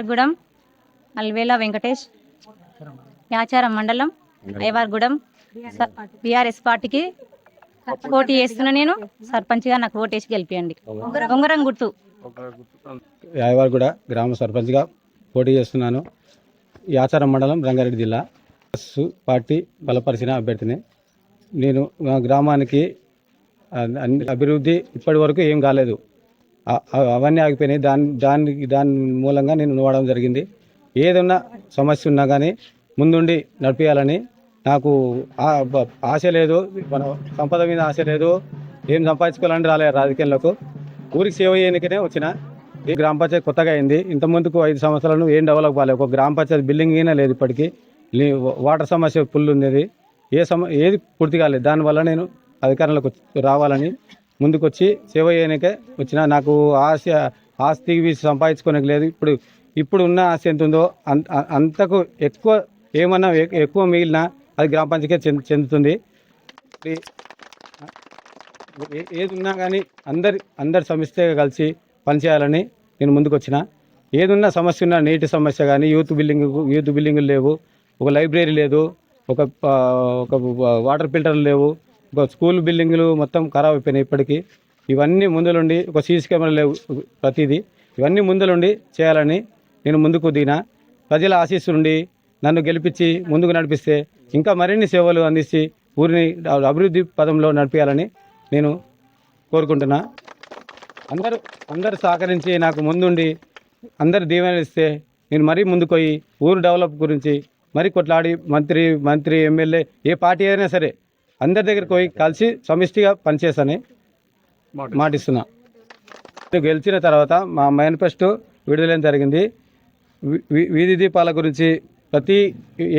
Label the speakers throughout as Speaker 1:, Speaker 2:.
Speaker 1: గూడెం అల్వేల వెంకటేష్, యాచారం మండలం, అయ్యవారిగూడెం, బీఆర్ఎస్ పార్టీకి పోటీ చేస్తున్నా. నేను సర్పంచ్గా నాకు ఓటేసి గెలిపియండి. ఉంగరం గుర్తు.
Speaker 2: అయ్యవారిగూడ గ్రామ సర్పంచ్గా పోటీ చేస్తున్నాను. యాచారం మండలం, రంగారెడ్డి జిల్లా. పార్టీ బలపరిచిన అభ్యర్థిని. నేను మా గ్రామానికి అభివృద్ధి ఇప్పటి వరకు ఏం కాలేదు, అవన్నీ ఆగిపోయినాయి. దాని మూలంగా నేను నిలవడం జరిగింది. ఏదన్నా సమస్య ఉన్నా కానీ ముందుండి నడిపించాలని నాకు ఆశ లేదు. మన సంపద మీద ఆశ లేదు. ఏం సంపాదించుకోవాలని రాలేదు రాజకీయాలకు. ఊరికి సేవ చేయడానికనే వచ్చిన. ఈ గ్రామ పంచాయతీ కొత్తగా అయింది. ఇంతకుముందుకు 5 సంవత్సరాలు ఏం డెవలప్ కాలేదు. ఒక గ్రామ పంచాయతీ బిల్డింగ్ అయినా లేదు. ఇప్పటికీ వాటర్ సమస్య ఫుల్ ఉన్నది. ఏది పూర్తి కాలేదు. దానివల్ల నేను అధికారంలోకి రావాలని ముందుకొచ్చి సేవ చేయడానికే వచ్చిన. నాకు ఆస్తి సంపాదించుకోనికి లేదు. ఇప్పుడు ఉన్న ఆస్తి ఎంత ఉందో అంతకు ఎక్కువ, ఏమన్నా ఎక్కువ మిగిలినా అది గ్రామ పంచాయతీ చెందుతుంది. ఏది ఉన్నా కానీ అందరి సమిష్టిగా కలిసి పనిచేయాలని నేను ముందుకు వచ్చిన. ఏదున్నా సమస్య ఉన్నా, నీటి సమస్య కానీ, యూత్ బిల్డింగులు లేవు, ఒక లైబ్రరీ లేదు, ఒక వాటర్ ఫిల్టర్లు లేవు, ఒక స్కూల్ బిల్డింగులు మొత్తం ఖరాబ్ అయిపోయినాయి. ఇప్పటికీ ఇవన్నీ ముందులుండి, ఒక సీసీ కెమెరా లేవు, ప్రతిదీ ఇవన్నీ ముందులుండి చేయాలని నేను ముందుకు దిగిన. ప్రజల ఆశీస్సులుండి నన్ను గెలిపించి ముందుకు నడిపిస్తే ఇంకా మరిన్ని సేవలు అందించి ఊరిని అభివృద్ధి పదంలో నడిపించాలని నేను కోరుకుంటున్నా. అందరూ సహకరించి నాకు ముందుండి అందరు దీవెనలు ఇస్తే నేను మరీ ముందుకు పోయి ఊరు డెవలప్ గురించి మరీ కొట్లాడి మంత్రి ఎమ్మెల్యే ఏ పార్టీ అయినా సరే అందరి దగ్గరికి పోయి కలిసి సమిష్టిగా పనిచేస్తానని మాటిస్తున్నా. గెలిచిన తర్వాత మా మేనిఫెస్టో విడుదల జరిగింది. వీధి దీపాల గురించి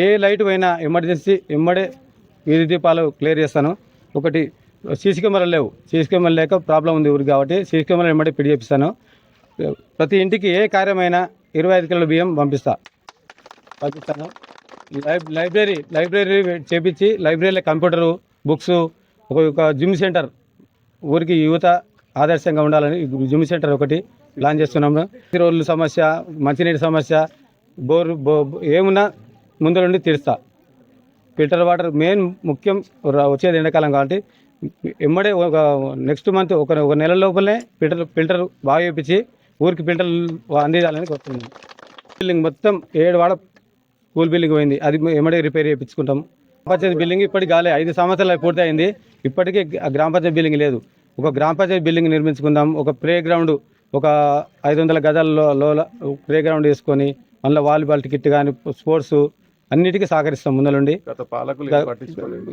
Speaker 2: ఏ లైట్ అయినా ఎమర్జెన్సీ ఎమ్మడే వీధి దీపాలు క్లియర్ చేస్తాను. ఒకటి సీసీ కెమెరాలు లేవు. సీసీ కెమెరాలు లేక ప్రాబ్లం ఉంది ఊరికి, కాబట్టి సీసీ కెమెరాలు ఎమ్మడే పిడి చేపిస్తాను. ప్రతి ఇంటికి ఏ కార్యమైనా 25 కిలోల బియ్యం పంపిస్తాను. లైబ్రరీ చేపించి లైబ్రరీలో కంప్యూటరు, బుక్స్, ఒక జిమ్ సెంటర్, ఊరికి యువత ఆదర్శంగా ఉండాలని జిమ్ సెంటర్ ఒకటి ప్లాన్ చేస్తున్నాము. రోడ్ల సమస్య, మంచినీటి సమస్య, బోరు ఏమున్నా ముందు నుండి తీరుస్తా. ఫిల్టర్ వాటర్ మెయిన్ ముఖ్యం. వచ్చేది ఎండాకాలం కాబట్టి ఎమ్మడే ఒక నెక్స్ట్ మంత్ ఒక నెల లోపలనే ఫిల్టర్ బాగా చేయించి ఊరికి ఫిల్టర్ అందించాలని కోరుతున్నాం. బిల్డింగ్ మొత్తం 7 వాడ స్కూల్ బిల్డింగ్ పోయింది. అది ఎమ్మడే రిపేర్ చేయించుకుంటాం. గ్రామ పంచాయతీ బిల్డింగ్ ఇప్పటికి కాలే, 5 సంవత్సరాలు పూర్తి అయింది. ఇప్పటికీ గ్రామ పంచాయతీ బిల్డింగ్ లేదు. ఒక గ్రామ పంచాయతీ బిల్డింగ్ నిర్మించుకుందాం. ఒక ప్లే గ్రౌండ్, ఒక 500 గజాల్లో ప్లే గ్రౌండ్ వేసుకొని మళ్ళీ వాలీబాల్ టికెట్ కానీ స్పోర్ట్స్ అన్నిటికీ సహకరిస్తాం ముందలుండి.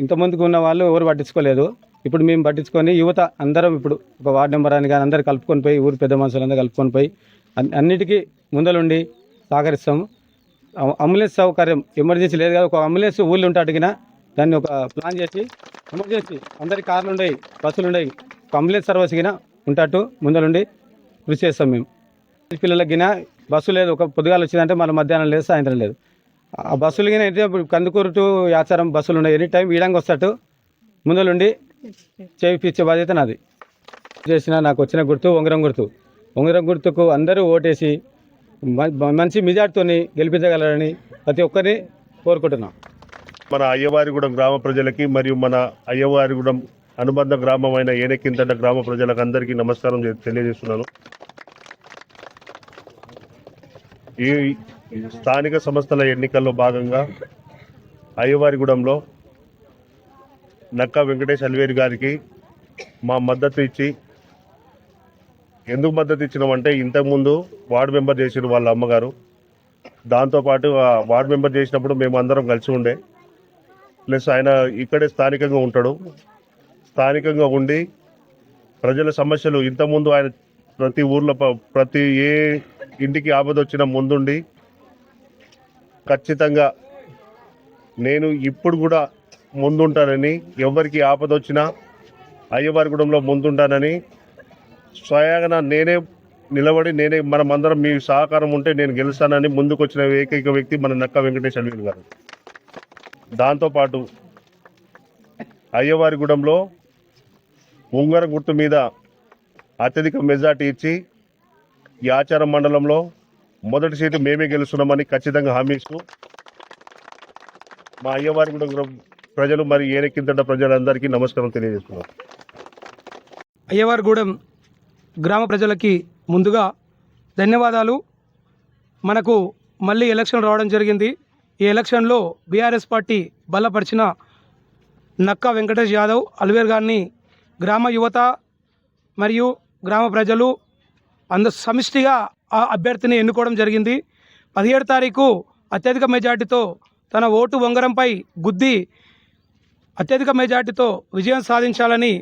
Speaker 2: ఇంతమందికి ఉన్న వాళ్ళు ఎవరు పట్టించుకోలేదు. ఇప్పుడు మేము పట్టించుకొని యువత అందరం ఇప్పుడు ఒక వార్డు నెంబర్ అని కానీ అందరు కలుపుకొని పోయి, ఊరు పెద్ద మనుషులందరూ కలుపుకొని పోయి అన్నిటికీ ముందలుండి సహకరిస్తాము. అంబులెన్స్ సౌకర్యం ఎమర్జెన్సీ లేదు కదా, ఒక అంబులెన్స్ ఊళ్ళో ఉంటే అడిగినా దాన్ని ఒక ప్లాన్ చేసి ఎమర్జెన్సీ అందరికి కార్లు ఉండయి, బస్సులు ఉండయి, ఒక అంబులెన్స్ సర్వీస్ గిన ఉంటట్టు ముందలుండి కృషి చేస్తాం. మేము పిల్లలకి గిన బస్సు లేదు, ఒక పొద్దుగాలు వచ్చిందంటే మన మధ్యాహ్నం లేదు, సాయంత్రం లేదు. ఆ బస్సులు గిన కందుకూరు టు యాచారం బస్సులు ఉన్నాయి. ఎనీ టైం ఈడంగా వస్తట్టు ముందలుండి చేయించే బాధ్యత నాది. చేసిన నాకు వచ్చిన గుర్తు ఉంగరం గుర్తుకు అందరూ ఓటేసి మంచి మెజార్టీతో గెలిపించగలరని ప్రతి ఒక్కరిని కోరుకుంటున్నాం.
Speaker 3: మన అయ్యవారిగూడెం గ్రామ ప్రజలకి మరియు మన అయ్యవారిగూడెం అనుబంధ గ్రామమైన ఏనెక్కింతట గ్రామ ప్రజలకు అందరికీ నమస్కారం తెలియజేస్తున్నాను. ఈ స్థానిక సంస్థల ఎన్నికల్లో భాగంగా అయ్యవారిగూడెంలో నక్కా వెంకటేష్ అల్వేరి గారికి మా మద్దతు ఇచ్చి, ఎందుకు మద్దతు ఇచ్చినామంటే ఇంతకుముందు వార్డు మెంబర్ చేసారు వాళ్ళ అమ్మగారు. దాంతోపాటు ఆ వార్డు మెంబర్ చేసినప్పుడు మేము అందరం కలిసి ఉండే, ప్లస్ ఆయన ఇక్కడే స్థానికంగా ఉంటాడు. స్థానికంగా ఉండి ప్రజల సమస్యలు ఇంతకుముందు ఆయన ప్రతి ఊర్లో ప్రతి ఏ ఇంటికి ఆపద వచ్చినా ముందుండి ఖచ్చితంగా నేను ఇప్పుడు కూడా ముందుంటానని, ఎవరికి ఆపద వచ్చినా అయ్యవారిగూడెంలో ముందుంటానని స్వయంగా నేనే నిలబడి మనమందరం మీ సహకారం ఉంటే నేను గెలుస్తానని ముందుకు వచ్చిన ఏకైక వ్యక్తి మన నక్కా వెంకటేష్ అల్వేరి గారు. దాంతోపాటు అయ్యవారిగూడెంలో ఉంగరం గుర్తు మీద అత్యధిక మెజార్టీ ఇచ్చి యాచారం మండలంలో మొదటి సీటు మేమే గెలుస్తున్నామని ఖచ్చితంగా హామీ ఇస్తూ మా అయ్యవారిగూడెం ప్రజలు మరి ఏరెక్కింతట ప్రజలందరికీ నమస్కారం తెలియజేస్తున్నాం.
Speaker 4: అయ్యవారిగూడెం గ్రామ ప్రజలకి ముందుగా ధన్యవాదాలు. మనకు మళ్ళీ ఎలక్షన్ రావడం జరిగింది. ఈ ఎలక్షన్లో బీఆర్ఎస్ పార్టీ బలపరిచిన నక్కా వెంకటేష్ యాదవ్ అల్వేర్ గారిని గ్రామ యువత మరియు గ్రామ ప్రజలు సమిష్టిగా ఆ అభ్యర్థిని ఎన్నుకోవడం జరిగింది. 17 తారీఖు అత్యధిక మెజార్టీతో తన ఓటు ఉంగరంపై గుద్ది అత్యధిక మెజార్టీతో విజయం సాధించాలని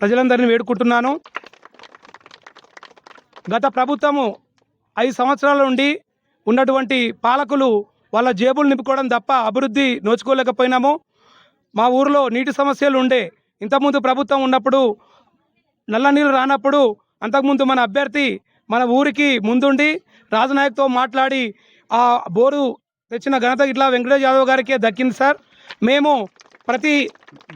Speaker 4: ప్రజలందరినీ వేడుకుంటున్నాను. గత ప్రభుత్వము 5 సంవత్సరాల నుండి ఉన్నటువంటి పాలకులు వాళ్ళ జేబులు నింపుకోవడం తప్ప అభివృద్ధి నోచుకోలేకపోయినాము. మా ఊరిలో నీటి సమస్యలు ఉండే. ఇంతకుముందు ప్రభుత్వం ఉన్నప్పుడు నల్ల నీళ్ళు రానప్పుడు అంతకుముందు మన అభ్యర్థి మన ఊరికి ముందుండి రాజనాయక్తో మాట్లాడి ఆ బోరు తెచ్చిన ఘనత ఇట్లా వెంకటేష్ యాదవ్ గారికే దక్కింది సార్. మేము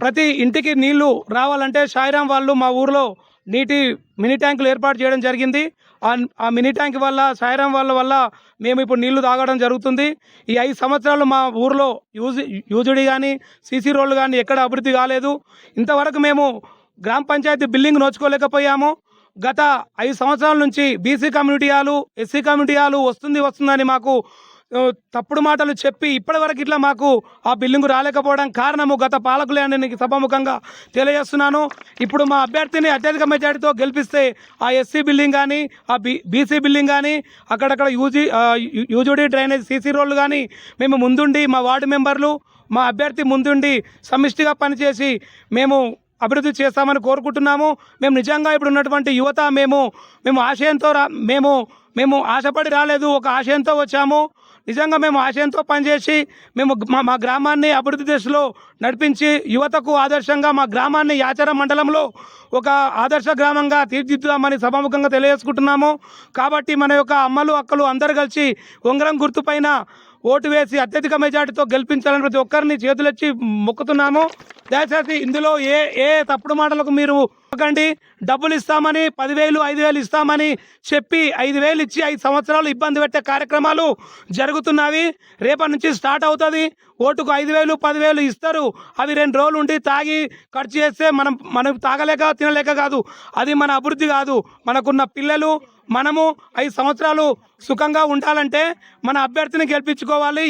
Speaker 4: ప్రతి ఇంటికి నీళ్లు రావాలంటే సాయిరాం వాళ్ళు మా ఊరిలో నీటి మినీ ట్యాంకులు ఏర్పాటు చేయడం జరిగింది. ఆ మినీ ట్యాంక్ వల్ల సాయిరాం వాళ్ళ వల్ల మేము ఇప్పుడు నీళ్లు తాగడం జరుగుతుంది. ఈ 5 సంవత్సరాలు మా ఊరిలో యూజుడి కానీ సీసీ రోడ్లు కానీ ఎక్కడ అభివృద్ధి కాలేదు. ఇంతవరకు మేము గ్రామ పంచాయతీ బిల్డింగ్ నోచుకోలేకపోయాము. గత 5 సంవత్సరాల నుంచి BC community hall, SC community hall వస్తుందని మాకు తప్పుడు మాటలు చెప్పి ఇప్పటివరకు ఇట్లా మాకు ఆ బిల్డింగు రాలేకపోవడం కారణము గత పాలకులే అని నీకు సభాముఖంగా తెలియజేస్తున్నాను. ఇప్పుడు మా అభ్యర్థిని అత్యధిక మెజార్టీతో గెలిపిస్తే ఆ ఎస్సీ బిల్డింగ్ కానీ ఆ బీసీ బిల్డింగ్ కానీ అక్కడక్కడ యూజీడీ డ్రైనేజ్ సీసీ రోడ్లు కానీ మేము ముందుండి మా వార్డు మెంబర్లు మా అభ్యర్థి ముందుండి సమిష్టిగా పనిచేసి మేము అభివృద్ధి చేస్తామని కోరుకుంటున్నాము. మేము నిజంగా ఇప్పుడు ఉన్నటువంటి యువత మేము ఆశయంతో మేము ఆశపడి రాలేదు, ఒక ఆశయంతో వచ్చాము. నిజంగా మేము ఆశయంతో పనిచేసి మేము మా గ్రామాన్ని అభివృద్ధి దిశలో నడిపించి యువతకు ఆదర్శంగా మా గ్రామాన్ని యాచారం మండలంలో ఒక ఆదర్శ గ్రామంగా తీర్చిదిద్దామని సభాముఖంగా తెలియజేసుకుంటున్నాము. కాబట్టి మన యొక్క అమ్మలు అక్కలు అందరు కలిసి ఉంగరం గుర్తుపైన ఓటు వేసి అత్యధిక మెజార్టీతో గెలిపించాలని ప్రతి ఒక్కరిని చేతులెచ్చి మొక్కుతున్నాము. దయచేసి ఇందులో ఏ తప్పుడు మాటలకు మీరు ఒకండి. డబ్బులు ఇస్తామని 10,000 5,000 ఇస్తామని చెప్పి 5,000 ఇచ్చి 5 సంవత్సరాలు ఇబ్బంది పెట్టే కార్యక్రమాలు జరుగుతున్నవి. రేపటి నుంచి స్టార్ట్ అవుతుంది. ఓటుకు 5,000 10,000 ఇస్తారు. అవి 2 రోజులు ఉండి తాగి ఖర్చు చేస్తే మనం తాగలేక తినలేక కాదు, అది మన అభివృద్ధి కాదు. మనకున్న పిల్లలు మనము 5 సంవత్సరాలు సుఖంగా ఉండాలంటే మన అభ్యర్థిని గెలిపించుకోవాలి.